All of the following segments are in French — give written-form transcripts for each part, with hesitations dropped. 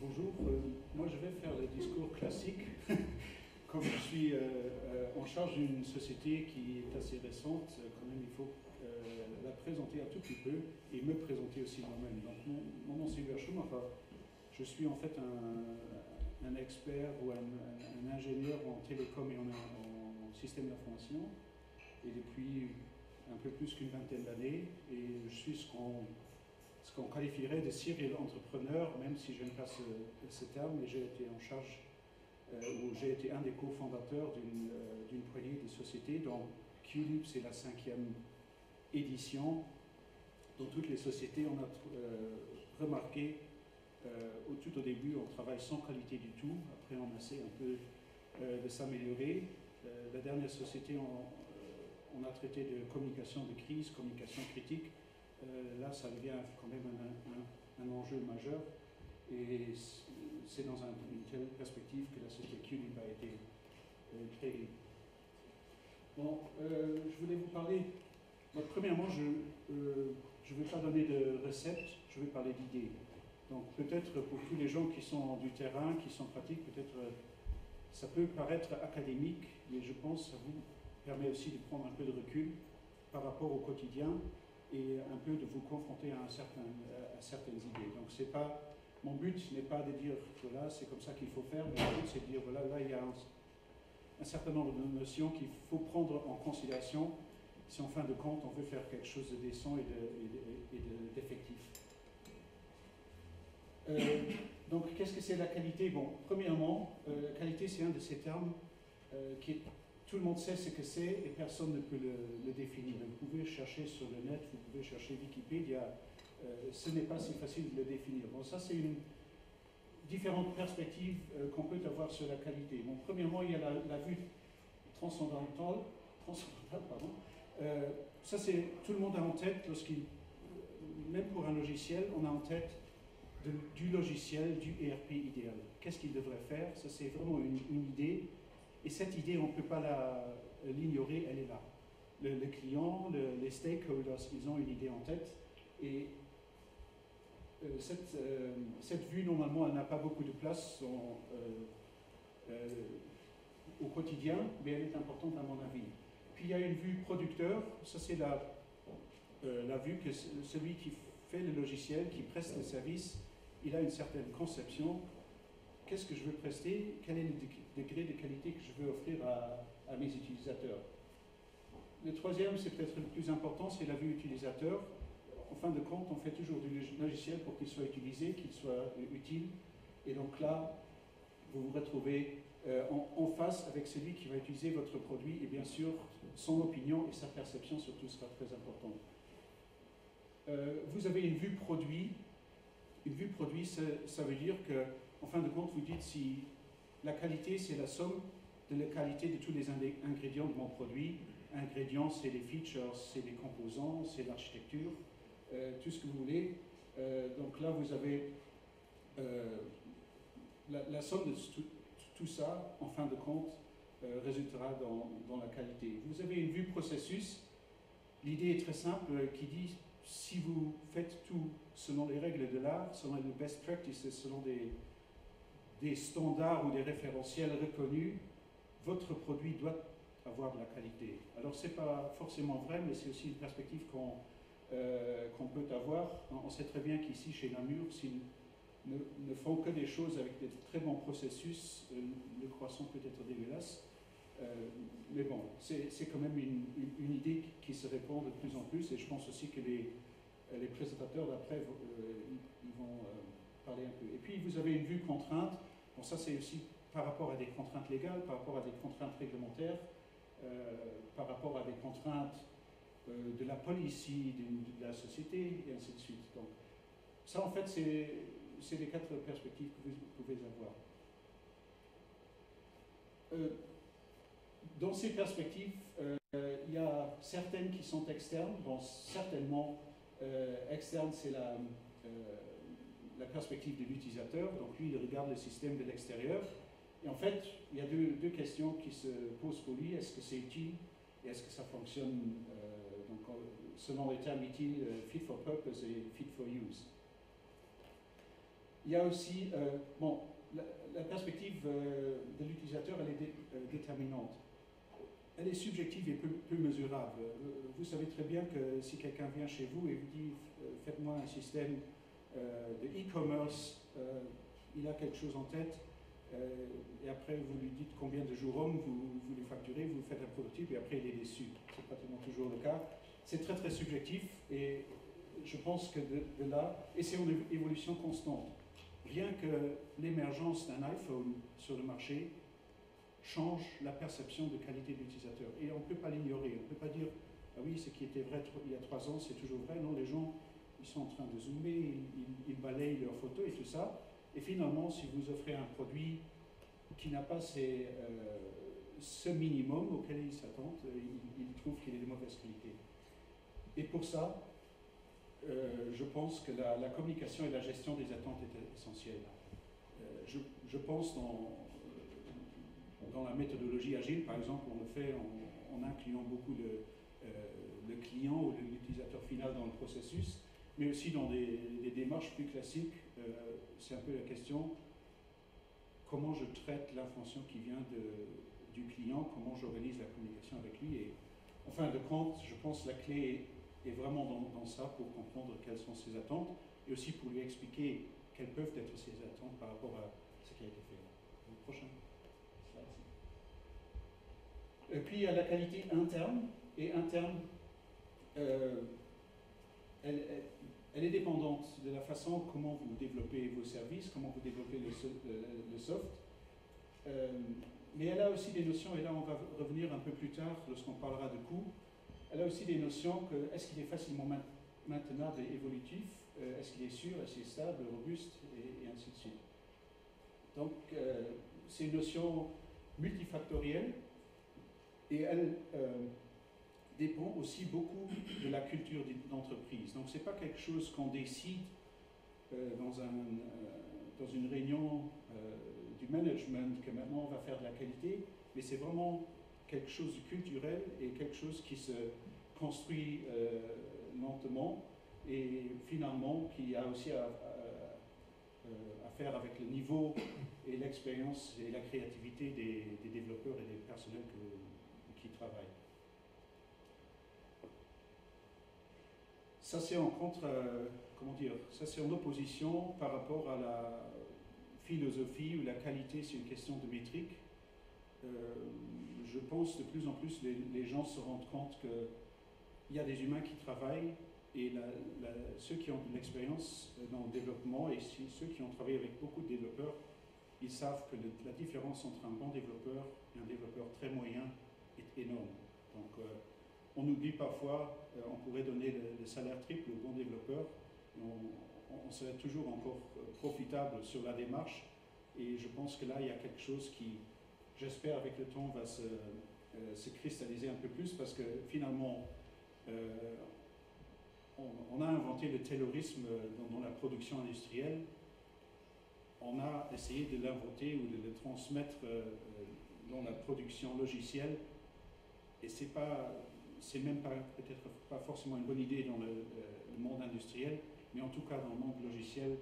Bonjour, moi je vais faire le discours classique. Comme je suis en charge d'une société qui est assez récente, quand même il faut la présenter un tout petit peu et me présenter aussi moi-même. Donc mon nom c'est Hubert Schumacher. Je suis en fait un expert ou un ingénieur en télécom et en système d'information. Et depuis un peu plus qu'une vingtaine d'années, et je suis ce qu'on qualifierait de serial entrepreneur, même si je n'aime pas ce terme, mais j'ai été en charge, ou j'ai été un des cofondateurs d'une poignée de sociétés, dont QLib, c'est la 5e édition. Dans toutes les sociétés, on a remarqué, tout au début, on travaille sans qualité du tout, après on essaie un peu de s'améliorer. La dernière société, on a traité de communication de crise, communication critique. Là, ça devient quand même un enjeu majeur. Et c'est dans une telle perspective que la société QLib a été créée. Bon, je voulais vous parler. Donc, premièrement, je ne vais pas donner de recettes, je vais parler d'idées. Donc, peut-être pour tous les gens qui sont du terrain, qui sont pratiques, peut-être ça peut paraître académique, mais je pense que ça vous permet aussi de prendre un peu de recul par rapport au quotidien et un peu de vous confronter à certaines idées. Donc mon but n'est pas de dire voilà, c'est comme ça qu'il faut faire, mais mon but c'est de dire voilà, là il y a un certain nombre de notions qu'il faut prendre en considération si en fin de compte on veut faire quelque chose de décent et d'effectif. Donc qu'est-ce que c'est la qualité? Bon, premièrement, qualité c'est un de ces termes tout le monde sait ce que c'est et personne ne peut le définir. Vous pouvez chercher sur le net, vous pouvez chercher Wikipédia, ce n'est pas si facile de le définir. Bon, ça c'est une différente perspective qu'on peut avoir sur la qualité. Bon, premièrement, il y a la vue transcendantale, pardon. Ça c'est, tout le monde a en tête, même pour un logiciel, on a en tête du logiciel, du ERP idéal. Qu'est-ce qu'il devrait faire? Ça c'est vraiment une idée. Et cette idée, on ne peut pas l'ignorer, elle est là. Le client, les stakeholders, ils ont une idée en tête. Et cette vue, normalement, elle n'a pas beaucoup de place au quotidien, mais elle est importante à mon avis. Puis il y a une vue producteur, ça c'est la vue que celui qui fait le logiciel, qui preste le service, il a une certaine conception. Qu'est-ce que je veux prester? Quel est le degré de qualité que je veux offrir à mes utilisateurs? Le troisième, c'est peut-être le plus important, c'est la vue utilisateur. En fin de compte, on fait toujours du logiciel pour qu'il soit utilisé, qu'il soit utile. Et donc là, vous vous retrouvez en face avec celui qui va utiliser votre produit. Et bien sûr, son opinion et sa perception surtout sera très importante. Vous avez une vue produit. Une vue produit, ça veut dire que en fin de compte, vous dites si la qualité, c'est la somme de la qualité de tous les ingrédients de mon produit. Ingrédients, c'est les features, c'est les composants, c'est l'architecture, tout ce que vous voulez. Donc là, vous avez la somme de tout ça, en fin de compte, résultera dans la qualité. Vous avez une vue processus. L'idée est très simple, qui dit si vous faites tout selon les règles de l'art, selon les best practices, selon des standards ou des référentiels reconnus, votre produit doit avoir de la qualité. Alors ce n'est pas forcément vrai, mais c'est aussi une perspective qu'on peut avoir. On sait très bien qu'ici, chez Namur, s'ils ne font que des choses avec des très bons processus, le croissant peut être dégueulasse. Mais bon, c'est quand même une idée qui se répand de plus en plus, et je pense aussi que les présentateurs d'après, ils vont parler un peu. Et puis vous avez une vue contrainte. Bon, ça c'est aussi par rapport à des contraintes légales, par rapport à des contraintes réglementaires, par rapport à des contraintes de la policy, de la société, et ainsi de suite. Donc, ça en fait, c'est les 4 perspectives que vous pouvez avoir. Dans ces perspectives, il y a certaines qui sont externes. Bon, certainement, externe, c'est la perspective de l'utilisateur. Donc lui, il regarde le système de l'extérieur. Et en fait, il y a deux questions qui se posent pour lui. Est-ce que c'est utile et est-ce que ça fonctionne selon les termes utiles, fit for purpose et fit for use. Il y a aussi, bon, la perspective de l'utilisateur, elle est déterminante. Elle est subjective et peu mesurable. Vous savez très bien que si quelqu'un vient chez vous et vous dit faites-moi un système de e-commerce, il a quelque chose en tête, et après vous lui dites combien de jours hommes vous lui facturez, vous faites un prototype et après il est déçu. C'est pratiquement toujours le cas. C'est très très subjectif et je pense que de là, et c'est une évolution constante. Rien que l'émergence d'un iPhone sur le marché change la perception de qualité de l'utilisateur. Et on ne peut pas l'ignorer. On ne peut pas dire ah oui, ce qui était vrai il y a 3 ans, c'est toujours vrai. Non, les gens, ils sont en train de zoomer, ils balayent leurs photos et tout ça. Et finalement, si vous offrez un produit qui n'a pas ce minimum auquel ils s'attendent, ils trouvent qu'il est de mauvaise qualité. Et pour ça, je pense que la communication et la gestion des attentes est essentielle. Je pense dans la méthodologie agile, par exemple, on le fait en incluant beaucoup le client ou l'utilisateur final dans le processus, mais aussi dans des démarches plus classiques, c'est un peu la question comment je traite l'information qui vient du client, comment j'organise la communication avec lui. Et en fin de compte, je pense que la clé est vraiment dans ça pour comprendre quelles sont ses attentes et aussi pour lui expliquer quelles peuvent être ses attentes par rapport à ce qui a été fait. Le prochain slide. Et puis il y a la qualité interne, et interne, elle est dépendante de la façon comment vous développez vos services, comment vous développez le soft. Mais elle a aussi des notions, et là on va revenir un peu plus tard lorsqu'on parlera de coûts. Elle a aussi des notions que est-ce qu'il est facilement maintenable et évolutif, est-ce qu'il est sûr, est-ce qu'il est stable, robuste, et ainsi de suite. Donc c'est une notion multifactorielle, et elle dépend aussi beaucoup de la culture d'entreprise. Donc ce n'est pas quelque chose qu'on décide dans une réunion du management que maintenant on va faire de la qualité, mais c'est vraiment quelque chose de culturel et quelque chose qui se construit lentement et finalement qui a aussi à faire avec le niveau et l'expérience et la créativité des développeurs et des personnels qui travaillent. Ça c'est en ça c'est en opposition par rapport à la philosophie où la qualité c'est une question de métrique. Je pense de plus en plus les gens se rendent compte qu'il y a des humains qui travaillent et ceux qui ont de l'expérience dans le développement et ceux qui ont travaillé avec beaucoup de développeurs, ils savent que la différence entre un bon développeur et un développeur très moyen est énorme. Donc on oublie parfois, on pourrait donner le salaire triple au bon développeur, on serait toujours encore profitable sur la démarche et je pense que là il y a quelque chose qui, j'espère avec le temps, va se cristalliser un peu plus parce que finalement, on a inventé le taylorisme dans la production industrielle. On a essayé de l'inventer ou de le transmettre dans la production logicielle et c'est même peut-être pas forcément une bonne idée dans le monde industriel, mais en tout cas dans le monde logiciel,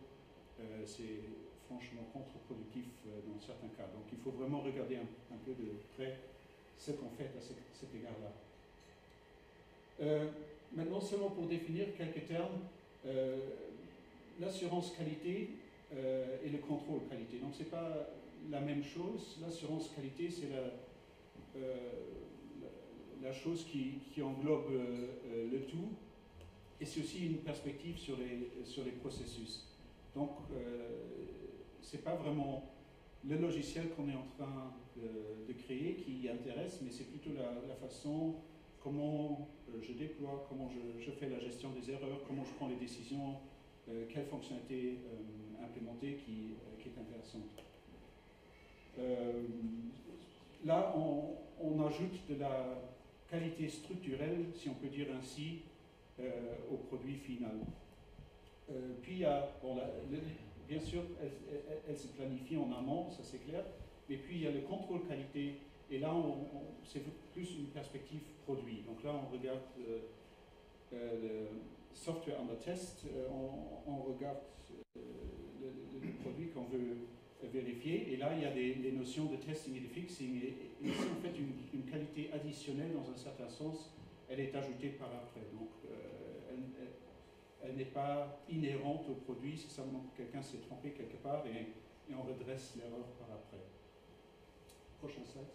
c'est franchement contre-productif dans certains cas. Donc il faut vraiment regarder un peu de près ce qu'on fait à cet égard-là. Maintenant, seulement pour définir quelques termes, l'assurance qualité et le contrôle qualité. Donc ce n'est pas la même chose. L'assurance qualité, c'est la chose qui englobe le tout, et c'est aussi une perspective sur les processus. Donc, ce n'est pas vraiment le logiciel qu'on est en train de créer qui intéresse, mais c'est plutôt la façon, comment je déploie, comment je fais la gestion des erreurs, comment je prends les décisions, quelle fonctionnalité implémenter qui est intéressante. Là, on ajoute de la qualité structurelle, si on peut dire ainsi, au produit final. Puis il y a, bien sûr, elle se planifie en amont, ça c'est clair, mais puis il y a le contrôle qualité, et là c'est plus une perspective produit. Donc là on regarde le software under test, on regarde le qu'on veut vérifier. Et là, il y a les notions de testing et de fixing. Et ici, en fait, une qualité additionnelle, dans un certain sens, elle est ajoutée par après. Donc, elle n'est pas inhérente au produit, c'est seulement que quelqu'un s'est trompé quelque part et on redresse l'erreur par après. Prochain slide.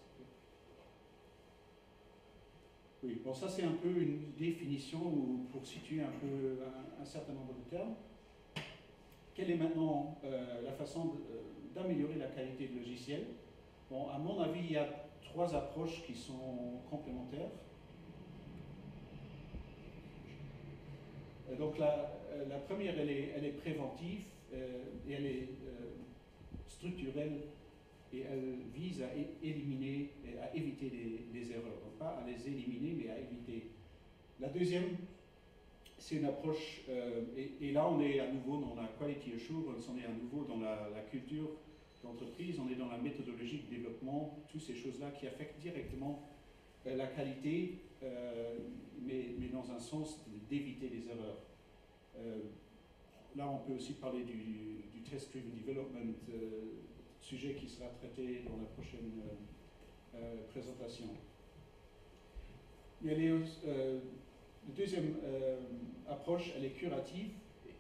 Oui, bon, ça c'est un peu une définition pour situer un peu un certain nombre de termes. Quelle est maintenant la façon d'améliorer la qualité de logiciel? Bon, à mon avis, il y a 3 approches qui sont complémentaires. Donc la première, elle est préventive et elle est structurelle et elle vise à éliminer, à éviter les erreurs. Donc pas à les éliminer, mais à éviter. La deuxième, c'est une approche, et là on est à nouveau dans la quality assurance, on est à nouveau dans la culture d'entreprise, on est dans la méthodologie de développement, toutes ces choses-là qui affectent directement la qualité, mais dans un sens d'éviter les erreurs. Là, on peut aussi parler du test-driven development, sujet qui sera traité dans la prochaine présentation. Il y a la deuxième approche, elle est curative,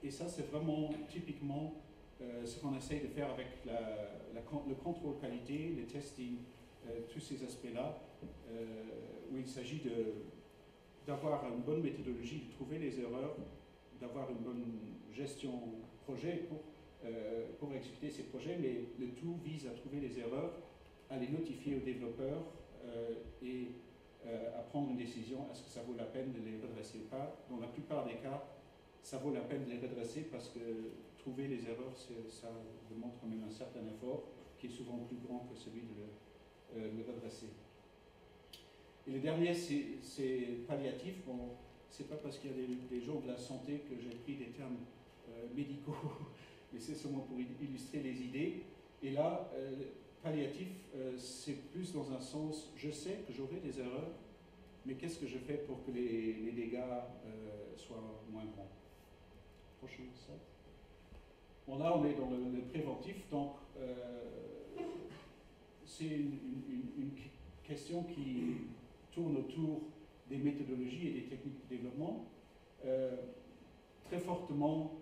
et ça, c'est vraiment typiquement ce qu'on essaye de faire avec le contrôle qualité, le testing, tous ces aspects-là, où il s'agit d'avoir une bonne méthodologie, de trouver les erreurs, d'avoir une bonne gestion projet pour exécuter ces projets, mais le tout vise à trouver les erreurs, à les notifier aux développeurs et à prendre une décision, est-ce que ça vaut la peine de les redresser ou pas. Dans la plupart des cas, ça vaut la peine de les redresser parce que trouver les erreurs, ça demande quand même un certain effort qui est souvent plus grand que celui de le redresser. Et le dernier, c'est palliatif. Bon, c'est pas parce qu'il y a des gens de la santé que j'ai pris des termes médicaux, mais c'est seulement pour illustrer les idées. Et là, palliatif, c'est plus dans un sens, je sais que j'aurai des erreurs, mais qu'est-ce que je fais pour que les dégâts soient moins grands? Prochain slide. Bon, là, on est dans le préventif, donc c'est une question qui tourne autour des méthodologies et des techniques de développement, très fortement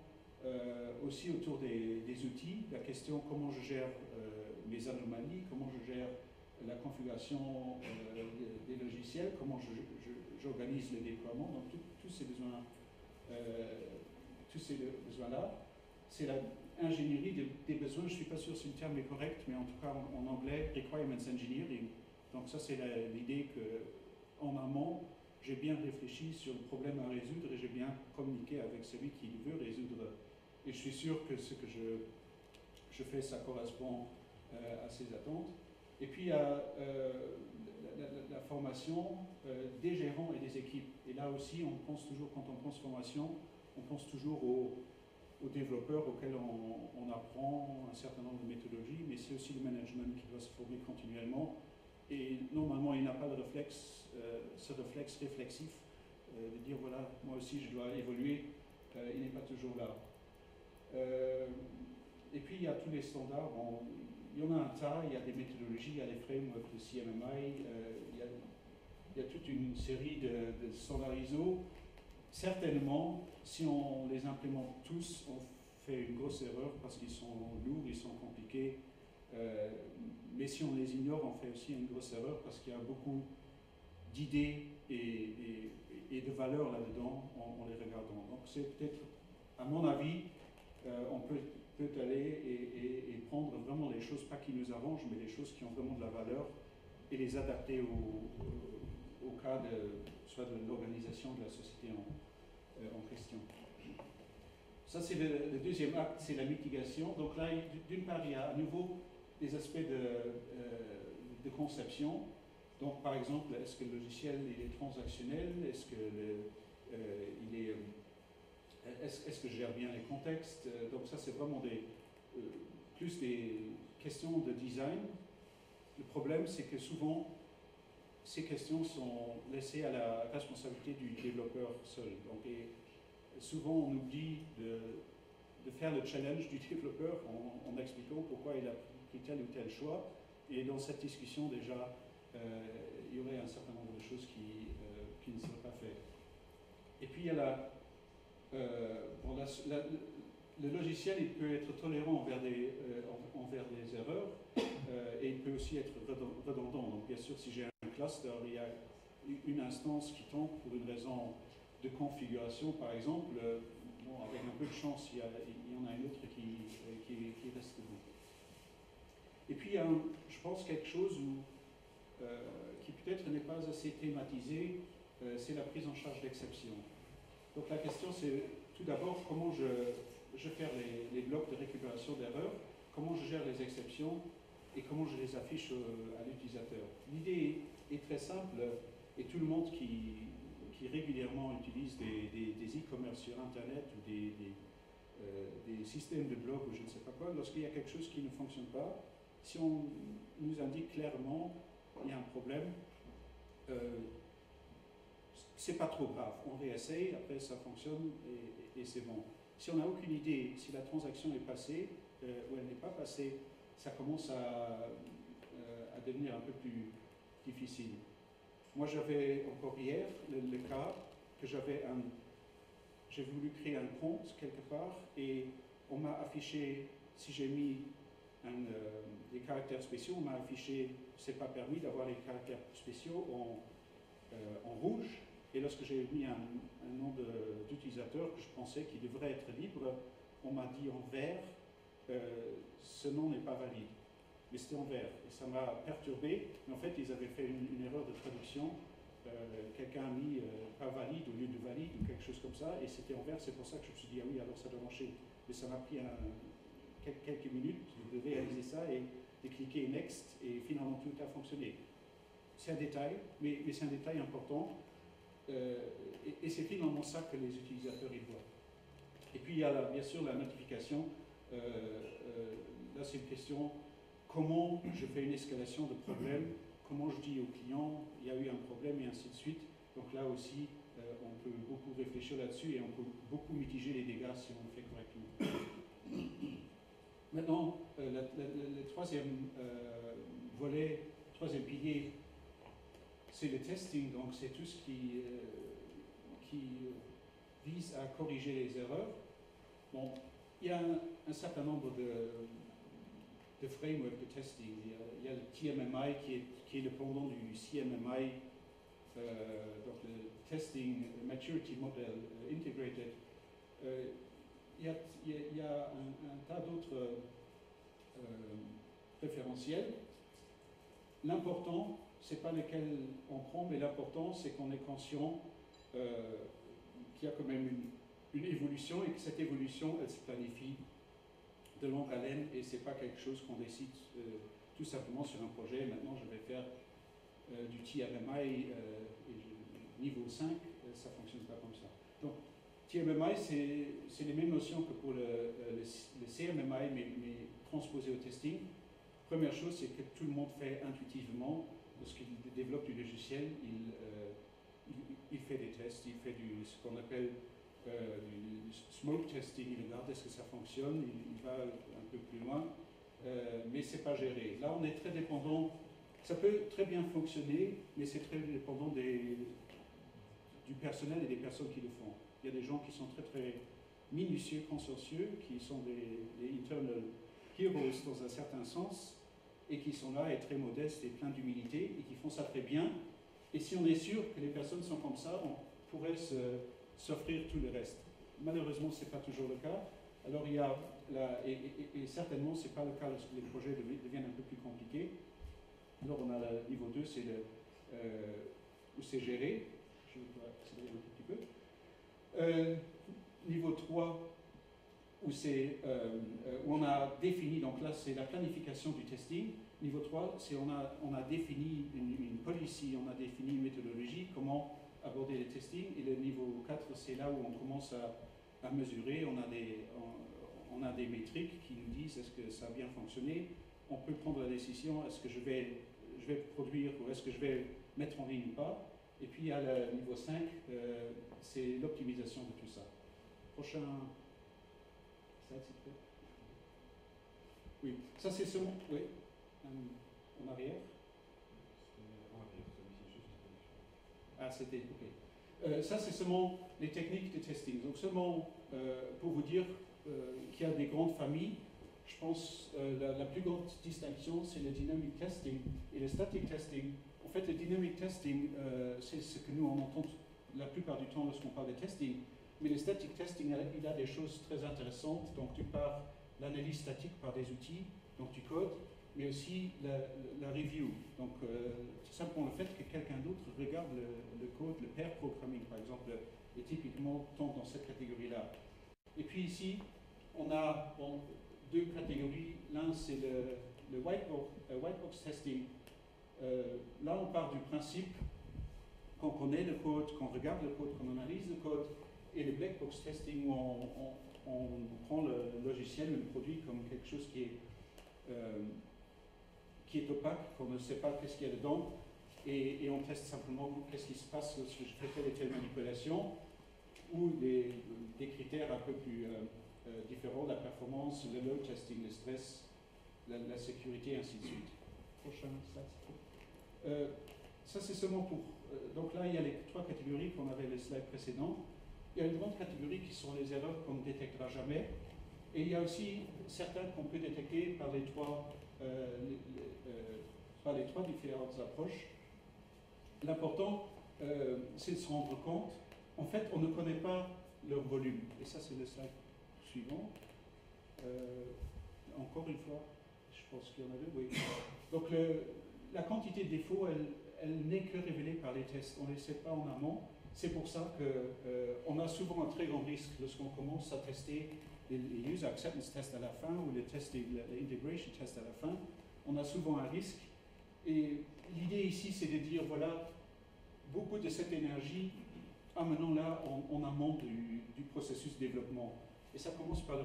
aussi autour des outils, la question comment je gère mes anomalies, comment je gère la configuration des logiciels, comment j'organise le déploiement, donc tous ces besoins-là. C'est l'ingénierie des besoins, je ne suis pas sûr si le terme est correct, mais en tout cas en anglais, requirements engineering. Donc ça c'est l'idée qu'en amont, j'ai bien réfléchi sur le problème à résoudre et j'ai bien communiqué avec celui qui veut résoudre. Et je suis sûr que ce que je fais, ça correspond à ses attentes. Et puis il y a la formation des gérants et des équipes. Et là aussi, on pense toujours, quand on pense formation, on pense toujours aux développeurs auxquels on apprend un certain nombre de méthodologies, mais c'est aussi le management qui doit se former continuellement. Et normalement, il n'a pas de réflexe, ce réflexe réflexif de dire voilà, moi aussi je dois évoluer, il n'est pas toujours là. Et puis il y a tous les standards, bon, il y en a un tas, il y a des méthodologies, il y a les frameworks de CMMI, il y a toute une série de standards ISO. Certainement, si on les implémente tous, on fait une grosse erreur parce qu'ils sont lourds, ils sont compliqués. Mais si on les ignore, on fait aussi une grosse erreur parce qu'il y a beaucoup d'idées et de valeurs là-dedans en les regardant. Donc c'est peut-être, à mon avis, on peut aller et prendre vraiment les choses, pas qui nous arrangent, mais les choses qui ont vraiment de la valeur et les adapter au cas soit de l'organisation de la société en question. Ça, c'est le deuxième acte, c'est la mitigation. Donc là, d'une part, il y a à nouveau des aspects de conception. Donc, par exemple, est-ce que le logiciel il est transactionnel? Est-ce que est-ce que je gère bien les contextes? Donc ça, c'est vraiment plus des questions de design. Le problème, c'est que souvent, ces questions sont laissées à la responsabilité du développeur seul. Donc, et souvent, on oublie de de faire le challenge du développeur en expliquant pourquoi il a pris tel ou tel choix. Et dans cette discussion, déjà, il y aurait un certain nombre de choses qui ne seraient pas faites. Et puis, il y a le logiciel, il peut être tolérant envers des erreurs et il peut aussi être redondant. Donc, bien sûr, si j'ai un cluster, il y a une instance qui tombe pour une raison de configuration, par exemple. Bon, avec un peu de chance, il y en a une autre qui reste debout. Et puis, je pense quelque chose qui peut-être n'est pas assez thématisé, c'est la prise en charge d'exception. Donc la question, c'est tout d'abord comment je gère les blocs de récupération d'erreurs, comment je gère les exceptions et comment je les affiche à l'utilisateur. L'idée est très simple et tout le monde qui régulièrement utilise des e-commerce sur Internet ou des systèmes de blog ou je ne sais pas quoi, lorsqu'il y a quelque chose qui ne fonctionne pas, si on nous indique clairement qu'il y a un problème, c'est pas trop grave. On réessaye, après ça fonctionne et c'est bon. Si on n'a aucune idée si la transaction est passée ou elle n'est pas passée, ça commence à devenir un peu plus difficile. Moi, j'avais encore hier le cas que j'ai voulu créer un compte quelque part et on m'a affiché, si j'ai mis des caractères spéciaux, on m'a affiché, c'est pas permis d'avoir les caractères spéciaux en rouge. Et lorsque j'ai mis un nom d'utilisateur que je pensais qu'il devrait être libre, on m'a dit en vert, ce nom n'est pas valide. Mais c'était en vert. Et ça m'a perturbé. Mais en fait, ils avaient fait une erreur de traduction. Quelqu'un a mis pas valide au lieu de valide ou quelque chose comme ça. Et c'était en vert. C'est pour ça que je me suis dit, ah oui, alors ça doit marcher. Mais ça m'a pris quelques minutes de réaliser ça et de cliquer Next. Et finalement, tout a fonctionné. C'est un détail, mais c'est un détail important. Et c'est finalement ça que les utilisateurs y voient. Et puis il y a bien sûr la notification. Là c'est une question, comment je fais une escalation de problème, comment je dis au client il y a eu un problème et ainsi de suite. Donc là aussi on peut beaucoup réfléchir là-dessus et on peut beaucoup mitiger les dégâts si on le fait correctement. Maintenant le troisième volet, troisième pilier, c'est le testing, donc c'est tout ce qui vise à corriger les erreurs. Bon, il y a un certain nombre de frameworks de testing. Il y a le TMMI qui est le pendant du CMMI, donc le Testing Maturity Model Integrated. Il y a un tas d'autres référentiels. L'important, c'est pas lesquels on prend, mais l'important, c'est qu'on est conscient qu'il y a quand même une évolution et que cette évolution, elle se planifie de longue haleine et c'est pas quelque chose qu'on décide tout simplement sur un projet. Maintenant, je vais faire du TMMI niveau 5, ça fonctionne pas comme ça. Donc, TMMI, c'est les mêmes notions que pour le CMMI, mais transposé au testing. Première chose, c'est que tout le monde fait intuitivement. Lorsqu'il développe du logiciel, il fait des tests, il fait ce qu'on appelle du smoke testing, il regarde est-ce que ça fonctionne, il va un peu plus loin, mais c'est pas géré. Là, on est très dépendant, ça peut très bien fonctionner, mais c'est très dépendant du personnel et des personnes qui le font. Il y a des gens qui sont très très minutieux, consciencieux, qui sont des internal heroes dans un certain sens, et qui sont là et très modestes et pleins d'humilité, et qui font ça très bien. Et si on est sûr que les personnes sont comme ça, on pourrait s'offrir tout le reste. Malheureusement, ce n'est pas toujours le cas. Alors, il y a et certainement, ce n'est pas le cas lorsque les projets deviennent un peu plus compliqués. Alors, on a le niveau 2, c'est où c'est géré. Je vais accélérer un tout petit peu. Niveau 3, où on a défini, donc là c'est la planification du testing. Niveau 3, c'est on a défini une policy, on a défini une méthodologie, comment aborder le testing. Et le niveau 4, c'est là où on commence à mesurer, on a des métriques qui nous disent est-ce que ça a bien fonctionné. On peut prendre la décision, est-ce que je vais produire ou est-ce que je vais mettre en ligne ou pas. Et puis à le niveau 5, c'est l'optimisation de tout ça. Prochain Slide, s'il te plaît. Oui, ça c'est seulement. Oui, en arrière. Ah, c'était. Ok. Ça c'est seulement les techniques de testing. Donc, seulement pour vous dire qu'il y a des grandes familles. Je pense la plus grande distinction, c'est le dynamic testing et le static testing. En fait, le dynamic testing, c'est ce que nous on entend la plupart du temps lorsqu'on parle de testing. Mais le static testing, il a des choses très intéressantes. Donc, tu pars l'analyse statique par des outils, donc tu codes, mais aussi la review. Donc, tout simplement le fait que quelqu'un d'autre regarde le code, le pair programming, par exemple, est typiquement tombe dans cette catégorie-là. Et puis ici, on a deux catégories. L'un, c'est le white box testing. Là, on part du principe qu'on connaît le code, qu'on regarde le code, qu'on analyse le code, et le black box testing où on prend le logiciel, le produit comme quelque chose qui est opaque, qu'on ne sait pas qu'est-ce qu'il y a dedans, et on teste simplement qu'est-ce qui se passe lorsque je fais telle et telle manipulation, ou des critères un peu plus différents, la performance, le load testing, le stress, la sécurité, ainsi de suite. Prochain slide. Ça c'est seulement pour... donc là, il y a les trois catégories qu'on avait les slides précédents. Il y a une grande catégorie qui sont les erreurs qu'on ne détectera jamais. Et il y a aussi certains qu'on peut détecter par les trois différentes approches. L'important, c'est de se rendre compte. En fait, on ne connaît pas leur volume. Et ça, c'est le slide suivant. Encore une fois, je pense qu'il y en avait, oui. Donc, la quantité de défauts, elle n'est que révélée par les tests. On ne les sait pas en amont. C'est pour ça qu'on a souvent un très grand risque lorsqu'on commence à tester les user acceptance tests à la fin ou les integration tests à la fin. On a souvent un risque. Et l'idée ici, c'est de dire, voilà, beaucoup de cette énergie, amenons-la en amont du processus de développement. Et ça commence par le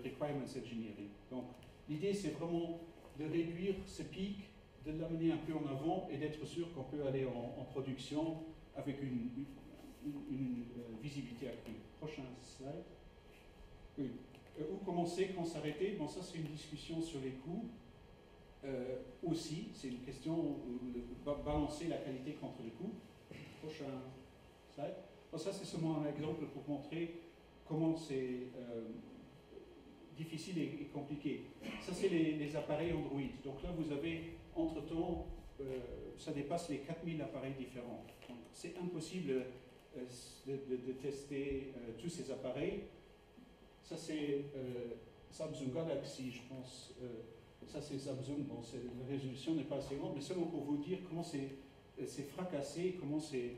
requirements engineering. Donc, l'idée, c'est vraiment de réduire ce pic, de l'amener un peu en avant et d'être sûr qu'on peut aller en production avec une visibilité accrue. Prochain slide. Oui. Où commencer, quand s'arrêter? Bon, ça, c'est une discussion sur les coûts. Aussi, c'est une question de balancer la qualité contre le coût. Prochain slide. Bon, ça, c'est seulement un exemple pour montrer comment c'est difficile et compliqué. Ça, c'est les appareils Android. Donc là, vous avez, entre-temps, ça dépasse les 4000 appareils différents. C'est impossible de tester tous ces appareils. Ça, c'est Samsung Galaxy, je pense. Ça, c'est Samsung. Bon, la résolution n'est pas assez grande, mais seulement pour vous dire comment c'est fracassé, comment c'est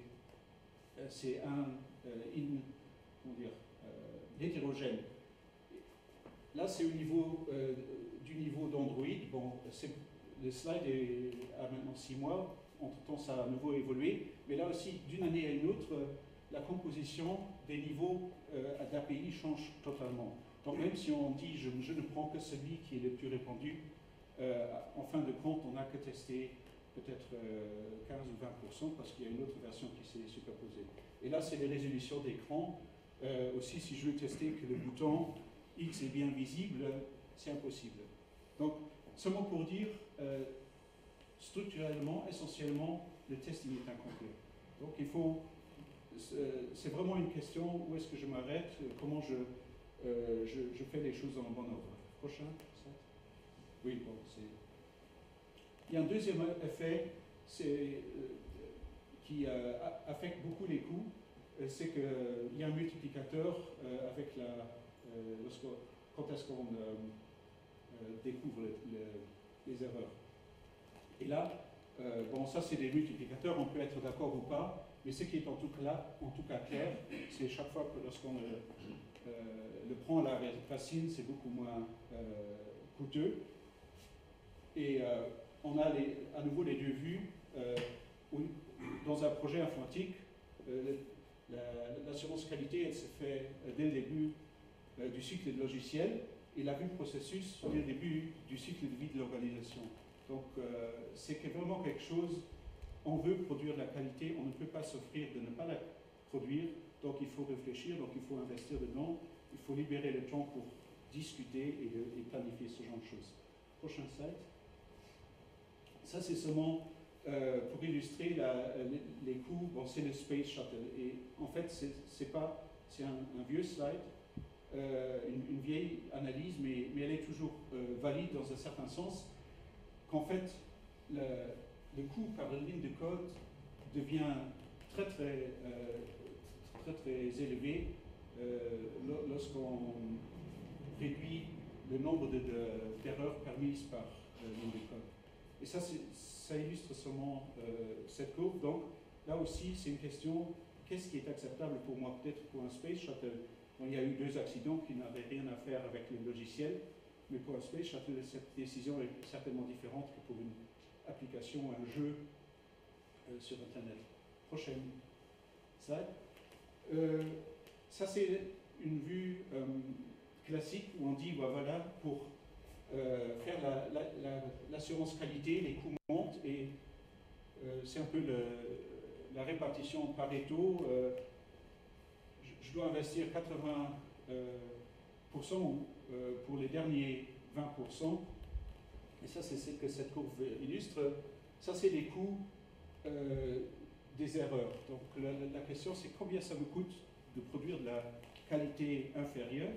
hétérogène. Là, c'est au niveau du niveau d'Android. Bon, le slide a maintenant 6 mois. Entre-temps, ça a à nouveau évolué. Mais là aussi, d'une année à une autre, la composition des niveaux d'API change totalement. Donc même si on dit je ne prends que celui qui est le plus répandu, en fin de compte, on n'a que testé peut-être 15 ou 20% parce qu'il y a une autre version qui s'est superposée. Et là, c'est les résolutions d'écran. Aussi, si je veux tester que le bouton X est bien visible, c'est impossible. Donc, seulement pour dire, structurellement, essentiellement, le testing est incomplet. Donc, c'est vraiment une question, où est-ce que je m'arrête, comment je fais les choses en bon ordre. Prochain. Oui, bon, c'est... Il y a un deuxième effet qui affecte beaucoup les coûts, c'est qu'il y a un multiplicateur avec quand est-ce qu'on découvre les erreurs. Et là, bon, ça c'est des multiplicateurs, on peut être d'accord ou pas, mais ce qui est en tout cas clair, c'est chaque fois que lorsqu'on le prend à la racine, c'est beaucoup moins coûteux. Et on a à nouveau les deux vues. Dans un projet informatique, l'assurance qualité, elle se fait dès le début du cycle de logiciel et la vue processus dès le début du cycle de vie de l'organisation. Donc, c'est vraiment quelque chose, on veut produire de la qualité, on ne peut pas s'offrir de ne pas la produire, donc il faut réfléchir, donc il faut investir dedans, il faut libérer le temps pour discuter et planifier ce genre de choses. Prochain slide. Ça, c'est seulement pour illustrer les coûts. Bon, c'est le Space Shuttle. Et en fait, c'est un vieux slide, une vieille analyse, mais elle est toujours valide dans un certain sens, qu'en fait, le coût par ligne de code devient très élevé lorsqu'on réduit le nombre d'erreurs permises par ligne de code. Et ça illustre seulement cette courbe. Donc là aussi, c'est une question, qu'est-ce qui est acceptable pour moi? Peut-être pour un Space Shuttle, bon, il y a eu 2 accidents qui n'avaient rien à faire avec le logiciel, mais pour un Space Shuttle, cette décision est certainement différente que pour une application, un jeu sur Internet. Prochaine slide. Ça, c'est une vue classique où on dit, bah, voilà, pour faire l'assurance qualité, les coûts montent et c'est un peu la répartition Pareto. Je dois investir 80% pour les derniers 20%. Et ça, c'est ce que cette courbe illustre. Ça, c'est les coûts des erreurs. Donc la question, c'est combien ça me coûte de produire de la qualité inférieure.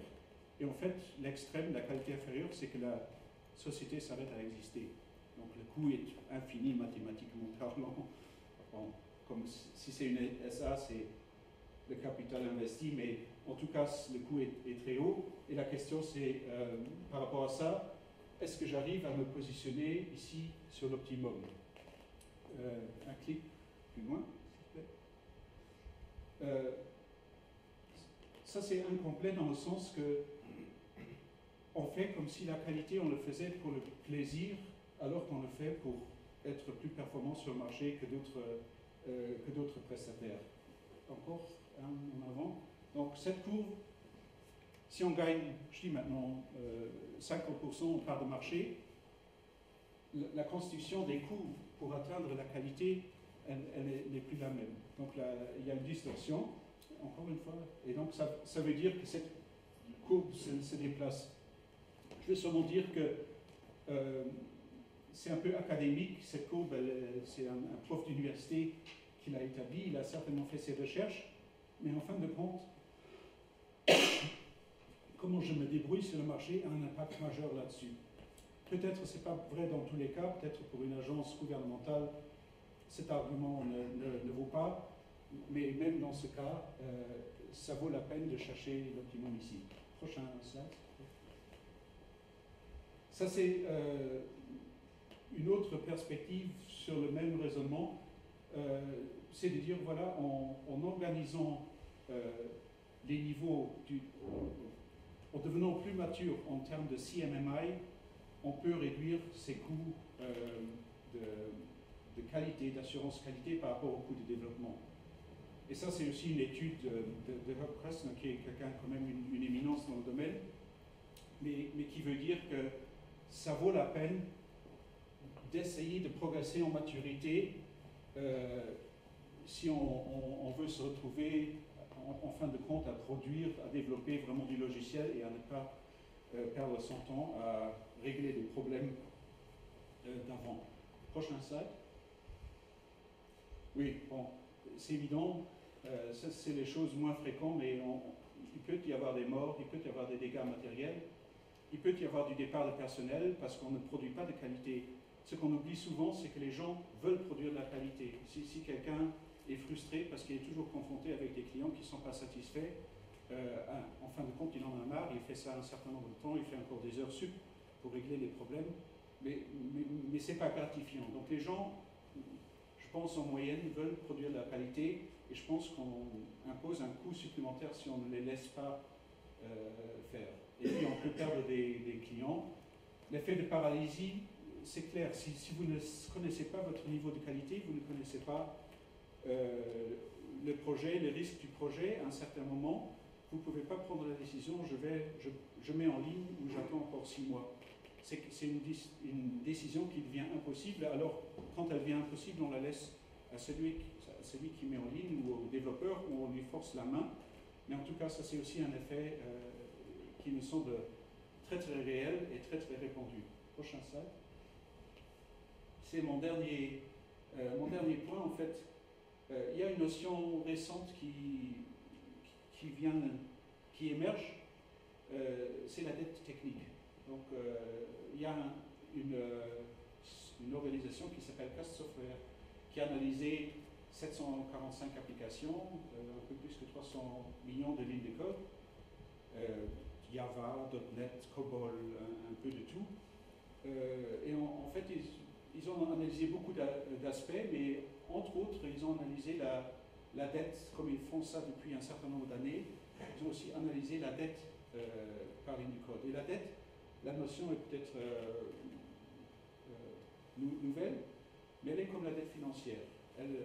Et en fait, l'extrême, la qualité inférieure, c'est que la société s'arrête à exister. Donc le coût est infini mathématiquement parlant. Bon, comme si c'est une SA, c'est le capital investi, mais en tout cas, le coût est très haut. Et la question, c'est, par rapport à ça, est-ce que j'arrive à me positionner ici sur l'optimum? Un clic plus loin, s'il vous plaît. Ça, c'est incomplet dans le sens que on fait comme si la qualité, on le faisait pour le plaisir, alors qu'on le fait pour être plus performant sur le marché que d'autres prestataires. Encore un en avant. Donc cette courbe, si on gagne, je dis maintenant, 50% en part de marché, la constitution des coûts pour atteindre la qualité, elle n'est plus la même. Donc là, il y a une distorsion, encore une fois, et donc ça veut dire que cette courbe se déplace. Je vais seulement dire que c'est un peu académique, cette courbe, c'est un prof d'université qui l'a établie, il a certainement fait ses recherches, mais en fin de compte, comment je me débrouille sur le marché a un impact majeur là-dessus. Peut-être ce n'est pas vrai dans tous les cas, peut-être pour une agence gouvernementale, cet argument ne vaut pas, mais même dans ce cas, ça vaut la peine de chercher l'optimum ici. Prochain slide. Ça, c'est une autre perspective sur le même raisonnement, c'est de dire, voilà, en organisant les niveaux, en devenant plus mature en termes de CMMI, on peut réduire ces coûts de qualité, d'assurance qualité par rapport au coût de développement. Et ça, c'est aussi une étude de Herb Kressler, qui est quelqu'un quand même une éminence dans le domaine, mais qui veut dire que ça vaut la peine d'essayer de progresser en maturité si on veut se retrouver en fin de compte à produire, à développer vraiment du logiciel et à ne pas perdre son temps à régler des problèmes d'avant. Prochain slide. Oui, bon, c'est évident, ça c'est les choses moins fréquentes, mais il peut y avoir des morts, il peut y avoir des dégâts matériels, il peut y avoir du départ de personnel parce qu'on ne produit pas de qualité. Ce qu'on oublie souvent, c'est que les gens veulent produire de la qualité. Si quelqu'un est frustré parce qu'il est toujours confronté avec des clients qui ne sont pas satisfaits, en fin de compte, il en a marre, il fait ça un certain nombre de temps, il fait encore des heures sup pour régler les problèmes, mais ce n'est pas gratifiant. Donc les gens, je pense en moyenne, veulent produire de la qualité, et je pense qu'on impose un coût supplémentaire si on ne les laisse pas faire. Et puis on peut perdre des clients. L'effet de paralysie, c'est clair, si vous ne connaissez pas votre niveau de qualité, vous ne connaissez pas le projet, les risques du projet, à un certain moment, vous ne pouvez pas prendre la décision, je mets en ligne ou j'attends encore 6 mois. C'est une décision qui devient impossible. Alors, quand elle devient impossible, on la laisse à celui qui met en ligne ou au développeur, ou on lui force la main. Mais en tout cas, ça c'est aussi un effet qui me semble très très réel et très très répandu. Prochain slide. C'est mon dernier point en fait. Il y a une notion récente qui émerge, c'est la dette technique. Donc il y a une organisation qui s'appelle Cast Software qui a analysé 745 applications, un peu plus que 300 millions de lignes de code, Java, .NET, COBOL, un peu de tout. Et en fait, ils ont analysé beaucoup d'aspects, mais entre autres, ils ont analysé la dette, comme ils font ça depuis un certain nombre d'années. Ils ont aussi analysé la dette par ligne de code. Et la dette, la notion est peut-être nouvelle, mais elle est comme la dette financière.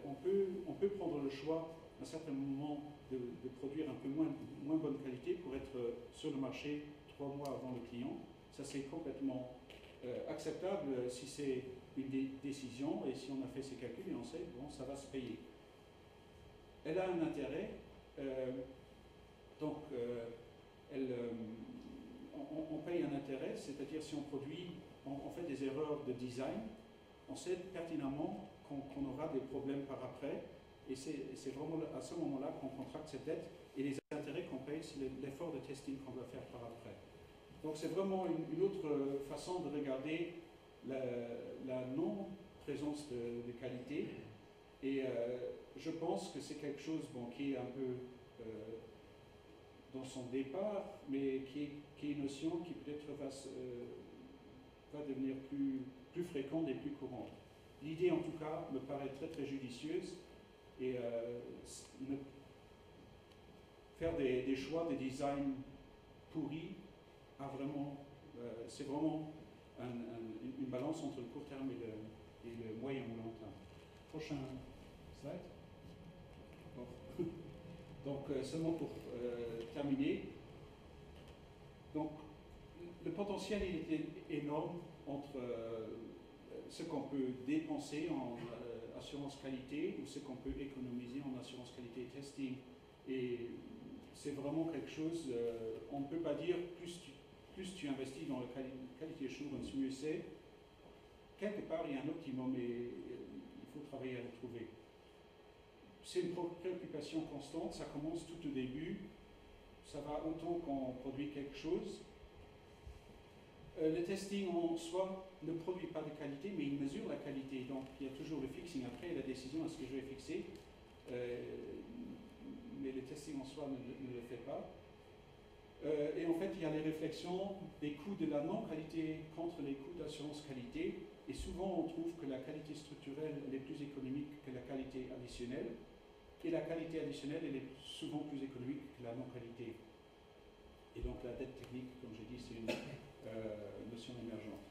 On peut prendre le choix à un certain moment de produire un peu moins bonne qualité pour être sur le marché 3 mois avant le client. Ça, c'est complètement acceptable si c'est une décision et si on a fait ses calculs et on sait, bon, ça va se payer. Elle a un intérêt, donc on paye un intérêt, c'est-à-dire si on produit, on fait des erreurs de design, on sait pertinemment qu'on aura des problèmes par après, et c'est vraiment à ce moment-là qu'on contracte cette dette, et les intérêts qu'on paye, c'est l'effort de testing qu'on doit faire par après. Donc c'est vraiment une autre façon de regarder la non-présence de qualité, et je pense que c'est quelque chose qui est un peu dans son départ, mais qui est une notion qui peut-être va devenir plus fréquente et plus courante. L'idée, en tout cas, me paraît très très judicieuse, et faire des choix, des designs pourris, c'est vraiment une balance entre le court terme et le moyen ou long terme. Prochain slide. Bon. Donc, seulement pour terminer, donc, le potentiel il est énorme entre ce qu'on peut dépenser en assurance qualité ou ce qu'on peut économiser en assurance qualité et testing. Et c'est vraiment quelque chose, on ne peut pas dire plus tu investis dans la qualité assurance, mieux c'est. Quelque part, il y a un optimum et il faut travailler à le trouver. C'est une préoccupation constante, ça commence tout au début, ça va autant qu'on produit quelque chose. Le testing en soi ne produit pas de qualité, mais il mesure la qualité. Donc il y a toujours le fixing après, la décision est-ce que je vais fixer, mais le testing en soi ne le fait pas. Et en fait, il y a les réflexions des coûts de la non-qualité contre les coûts d'assurance qualité. Et souvent, on trouve que la qualité structurelle est plus économique que la qualité additionnelle. Et la qualité additionnelle, elle est souvent plus économique que la non-qualité. Et donc la dette technique, comme j'ai dit, c'est une notion émergente.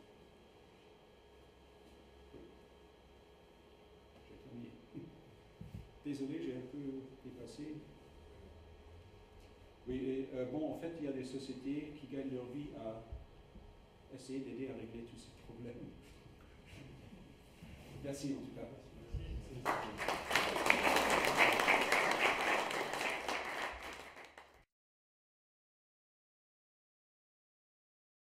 J'ai terminé. Désolé, j'ai un peu dépassé. Oui, et, en fait, il y a des sociétés qui gagnent leur vie à essayer d'aider à régler tous ces problèmes. Merci en tout cas.